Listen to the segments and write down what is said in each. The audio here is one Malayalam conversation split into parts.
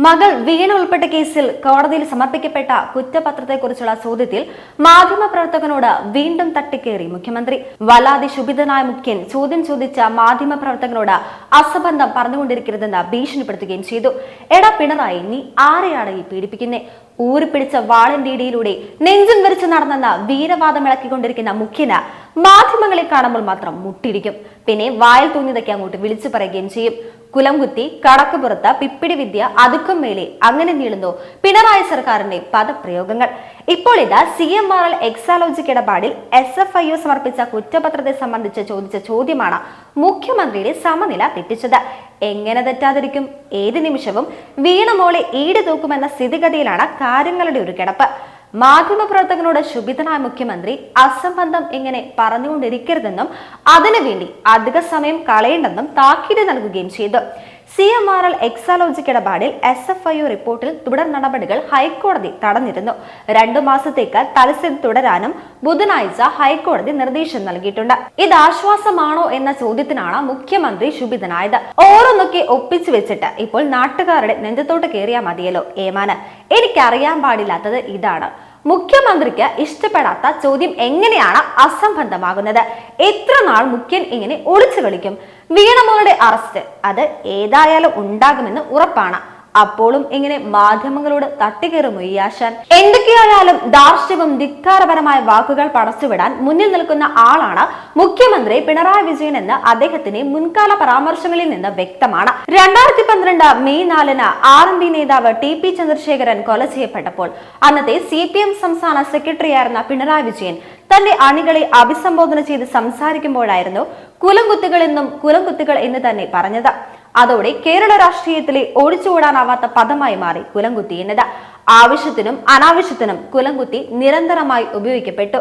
മകൾ വീണ ഉൾപ്പെട്ട കേസിൽ കോടതിയിൽ സമർപ്പിക്കപ്പെട്ട കുറ്റപത്രത്തെക്കുറിച്ചുള്ള ചോദ്യത്തിൽ മാധ്യമപ്രവർത്തകനോട് വീണ്ടും തട്ടിക്കേറി മുഖ്യമന്ത്രി. വല്ലാതെ ശുഭിതനായ മുഖ്യൻ ചോദ്യം ചോദിച്ച മാധ്യമപ്രവർത്തകനോട് അസംബന്ധം പറഞ്ഞുകൊണ്ടിരിക്കരുതെന്ന് ഭീഷണിപ്പെടുത്തുകയും ചെയ്തു. എടാ പിണറായി, നീ ആരെയാണ് ഈ പീഡിപ്പിക്കുന്നേ? ഊരിപ്പിടിച്ച വാളന്റെ ഇടിയിലൂടെ നെഞ്ചും വിരിച്ച് നടന്നെന്ന വീരവാദം ഇളക്കിക്കൊണ്ടിരിക്കുന്ന മുഖ്യന് മാധ്യമങ്ങളെ കാണുമ്പോൾ മാത്രം മുട്ടിടിക്കും. പിന്നെ വായിൽ തോന്നിയതൊക്കെ അങ്ങോട്ട് വിളിച്ചു പറയുകയും ചെയ്യും. കുലംകുത്തി, കടക്കുപുറത്ത്, പിപ്പിടി വിദ്യ, അതുക്കും മേലെ അങ്ങനെ നീളുന്നു പിണറായി സർക്കാരിന്റെ പദപ്രയോഗങ്ങൾ. ഇപ്പോൾ ഇത് CMRL എക്സാലോജിക് ഇടപാടിൽ SFIO സമർപ്പിച്ച കുറ്റപത്രത്തെ സംബന്ധിച്ച് ചോദിച്ച ചോദ്യമാണ് മുഖ്യമന്ത്രിയുടെ സമനില തെറ്റിച്ചത്. എങ്ങനെ തെറ്റാതിരിക്കും? ഏത് നിമിഷവും വീണ മോളെ ഈട് തൂക്കുമെന്ന സ്ഥിതിഗതിയിലാണ് കാര്യങ്ങളുടെ ഒരു കിടപ്പ്. മാധ്യമപ്രവർത്തകനോട് ശുഭിതനായ മുഖ്യമന്ത്രി അസംബന്ധം ഇങ്ങനെ പറഞ്ഞുകൊണ്ടിരിക്കരുതെന്നും അതിനുവേണ്ടി അധിക സമയം കളയേണ്ടെന്നും താക്കീത് നൽകുകയും ചെയ്തു. CMRL എക്സാലോജിക് ഇടപാടിൽ SFIO റിപ്പോർട്ടിൽ തുടർ നടപടികൾ ഹൈക്കോടതി തടഞ്ഞിരുന്നു. 2 മാസത്തേക്ക് തൽസ്ഥിതി തുടരാനും ബുധനാഴ്ച ഹൈക്കോടതി നിർദ്ദേശം നൽകിയിട്ടുണ്ട്. ഇത് ആശ്വാസമാണോ എന്ന ചോദ്യത്തിനാണ് മുഖ്യമന്ത്രി ശുഭിതനായത്. ഓരോന്നൊക്കെ ഒപ്പിച്ചു വെച്ചിട്ട് ഇപ്പോൾ നാട്ടുകാരുടെ നെഞ്ചത്തോട്ട് കയറിയാൽ മതിയല്ലോ ഏമാന്. എനിക്കറിയാൻ പാടില്ലാത്തത് ഇതാണ്, മുഖ്യമന്ത്രിക്ക് ഇഷ്ടപ്പെടാത്ത ചോദ്യം എങ്ങനെയാണ് അസംബന്ധമാകുന്നത്? എത്ര നാൾ മുഖ്യൻ ഇങ്ങനെ ഒളിച്ചു കളിക്കും? വീണമോളുടെ അറസ്റ്റ് അത് ഏതായാലും ഉണ്ടാകുമെന്ന് ഉറപ്പാണ്. അപ്പോഴും ഇങ്ങനെ മാധ്യമങ്ങളോട് തട്ടിക്കയറുമോ ഈ ആശാൻ? എന്തൊക്കെയായാലും ദാർഷ്ട്യവും ധിക്കാരപരമായ വാക്കുകൾ പടച്ചുവിടാൻ മുന്നിൽ നിൽക്കുന്ന ആളാണ് മുഖ്യമന്ത്രി പിണറായി വിജയൻ എന്ന് അദ്ദേഹത്തിന്റെ മുൻകാല പരാമർശങ്ങളിൽ നിന്ന് വ്യക്തമാണ്. 2012 മെയ് 4-ന് RMP നേതാവ് TP ചന്ദ്രശേഖരൻ കൊല ചെയ്യപ്പെട്ടപ്പോൾ അന്നത്തെ CPM സംസ്ഥാന സെക്രട്ടറിയായിരുന്ന പിണറായി വിജയൻ തന്റെ അണികളെ അഭിസംബോധന ചെയ്ത് സംസാരിക്കുമ്പോഴായിരുന്നു കുലംകുത്തികൾ എന്ന് തന്നെ പറഞ്ഞത്. അതോടെ കേരള രാഷ്ട്രീയത്തിലെ ഒഴിച്ചുകൂടാനാവാത്ത പദമായി മാറി കുലംകുത്തി എന്നത്. ആവശ്യത്തിനും അനാവശ്യത്തിനും കുലംകുത്തി നിരന്തരമായി ഉപയോഗിക്കപ്പെട്ടു.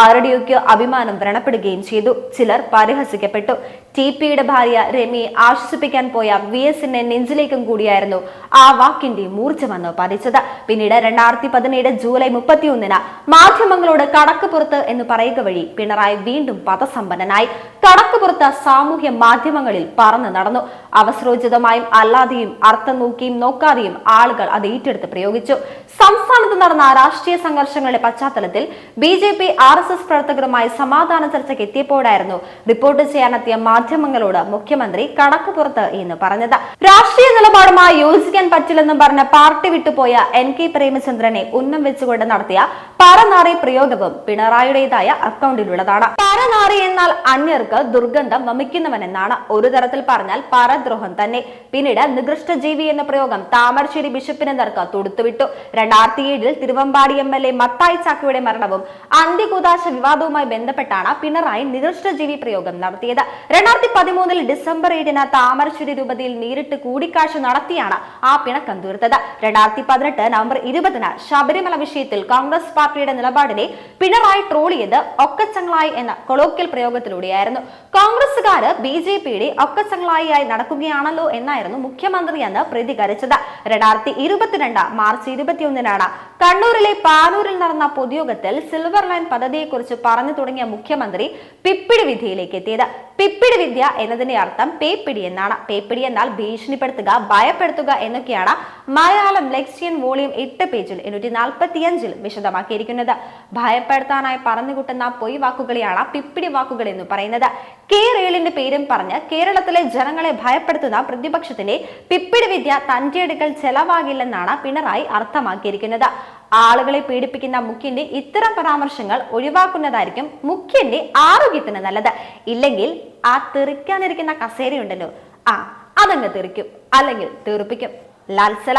ആരുടെയൊക്കെ അഭിമാനം വ്രണപ്പെടുകയും ചെയ്തു. ചിലർ പരിഹസിക്കപ്പെട്ടു. TPയുടെ ഭാര്യ രമ്യയെ ആശ്വസിപ്പിക്കാൻ പോയ VSന്റെ നെഞ്ചിലേക്കും കൂടിയായിരുന്നു ആ വാക്കിന്റെ മൂർച്ചമെന്ന് പതിച്ചത്. പിന്നീട് 2017 ജൂലൈ 31-ന് മാധ്യമങ്ങളോട് കടക്കുപുറത്ത് എന്ന് പറയുക വഴി പിണറായി വീണ്ടും പദസമ്പന്നനായി. കടക്കുപുറത്ത് സാമൂഹ്യ മാധ്യമങ്ങളിൽ പറന്നു നടന്നു. അവസരോചിതമായും അല്ലാതെയും അർത്ഥം നോക്കിയും നോക്കാതെയും ആളുകൾ അത് ഏറ്റെടുത്ത് പ്രയോഗിച്ചു. സംസ്ഥാനത്ത് നടന്ന രാഷ്ട്രീയ സംഘർഷങ്ങളുടെ പശ്ചാത്തലത്തിൽ BJP RSS പ്രവർത്തകരുമായി സമാധാന ചർച്ചയ്ക്ക് എത്തിയപ്പോഴായിരുന്നു റിപ്പോർട്ട് ചെയ്യാനെത്തിയ മാധ്യമങ്ങളോട് മുഖ്യമന്ത്രി കടക്കുപുറത്ത് എന്ന് പറഞ്ഞത്. രാഷ്ട്രീയ നിലപാടുമായി യോജിക്കാൻ പറ്റില്ലെന്നും പറഞ്ഞ പാർട്ടി വിട്ടുപോയ NK പ്രേമചന്ദ്രനെ ഉന്നം വെച്ചുകൊണ്ട് നടത്തിയ പരനാറി പ്രയോഗവും പിണറായിയുടേതായ അക്കൗണ്ടിലുള്ളതാണ്. പരനാറി എന്നാൽ അന്യർക്ക് ദുർഗന്ധം വമിക്കുന്നവനെന്നാണ്. ഒരു തരത്തിൽ പറഞ്ഞാൽ പരദ്രോഹം തന്നെ. പിന്നീട് നികൃഷ്ട ജീവി എന്ന പ്രയോഗം താമരശ്ശേരി ബിഷപ്പിന് നേർക്ക് തൊടുത്തുവിട്ടു. 2007-ൽ തിരുവമ്പാടി MLA മത്തായി ചാക്കോയുടെ മരണവും അന്ത്യകൂദാശ വിവാദവുമായി ബന്ധപ്പെട്ടാണ് പിണറായി നികൃഷ്ട ജീവി പ്രയോഗം നടത്തിയത്. 2013-ൽ ഡിസംബർ 7-ന് താമരശ്ശേരി രൂപതയിൽ നേരിട്ട് കൂടിക്കാഴ്ച നടത്തിയാണ് ആ പിണക്കം തീർത്തത്. 2018 നവംബർ 20-ന് ശബരിമല വിഷയത്തിൽ കോൺഗ്രസ് പാർട്ടിയുടെ നിലപാടിനെ പിണറായി ട്രോളിയത് ഒക്കച്ചങ്ങളായി എന്ന കൊളോക്കിയൽ പ്രയോഗത്തിലൂടെയായിരുന്നു. കോൺഗ്രസുകാര് BJPയുടെ ഒക്കച്ചങ്ങളായി നടക്കുകയാണല്ലോ എന്നായിരുന്നു മുഖ്യമന്ത്രി എന്ന് പ്രതികരിച്ചത്. 2022 മാർച്ച് 21-നാണ് കണ്ണൂരിലെ പാനൂരിൽ നടന്ന പൊതുയോഗത്തിൽ സിൽവർ ലൈൻ പദ്ധതിയെക്കുറിച്ച് പറഞ്ഞു തുടങ്ങിയ മുഖ്യമന്ത്രി പിപ്പിടി വിദ്യയിലേക്ക് എത്തിയത്. പിപ്പിടി വിദ്യ എന്നതിന്റെ അർത്ഥം പേപ്പിടി എന്നാണ്. പേപ്പിടി എന്നാൽ ഭീഷണിപ്പെടുത്തുക, ഭയപ്പെടുത്തുക എന്നൊക്കെയാണ് മലയാളം ലെക്സിയൻ വോളിയം 8 പേജിൽ 845-ൽ വിശദമാക്കിയിരിക്കുന്നത്. ഭയപ്പെടുത്താനായി പറഞ്ഞുകൂട്ടുന്ന പൊയ് വാക്കുകളെയാണ് പിപ്പിടി വാക്കുകൾ എന്ന് പറയുന്നത്. കേരളിന്റെ പേരും പറഞ്ഞ് കേരളത്തിലെ ജനങ്ങളെ ഭയപ്പെടുത്തുന്ന പ്രതിപക്ഷത്തിന്റെ പിപ്പിടി വിദ്യ തന്റെ അടുക്കൽ ചെലവാകില്ലെന്നാണ് പിണറായി അർത്ഥമാക്കിയിരിക്കുന്നത്. ആളുകളെ പീഡിപ്പിക്കുന്ന മുഖ്യന്റെ ഇത്തരം പരാമർശങ്ങൾ ഒഴിവാക്കുന്നതായിരിക്കും മുഖ്യന്റെ ആരോഗ്യത്തിന് നല്ലത്. ഇല്ലെങ്കിൽ ആ തെറിക്കാനിരിക്കുന്ന കസേരയുണ്ടല്ലോ, അതങ്ങ് തെറിക്കും, അല്ലെങ്കിൽ തെറിപ്പിക്കും. ലാൽസല.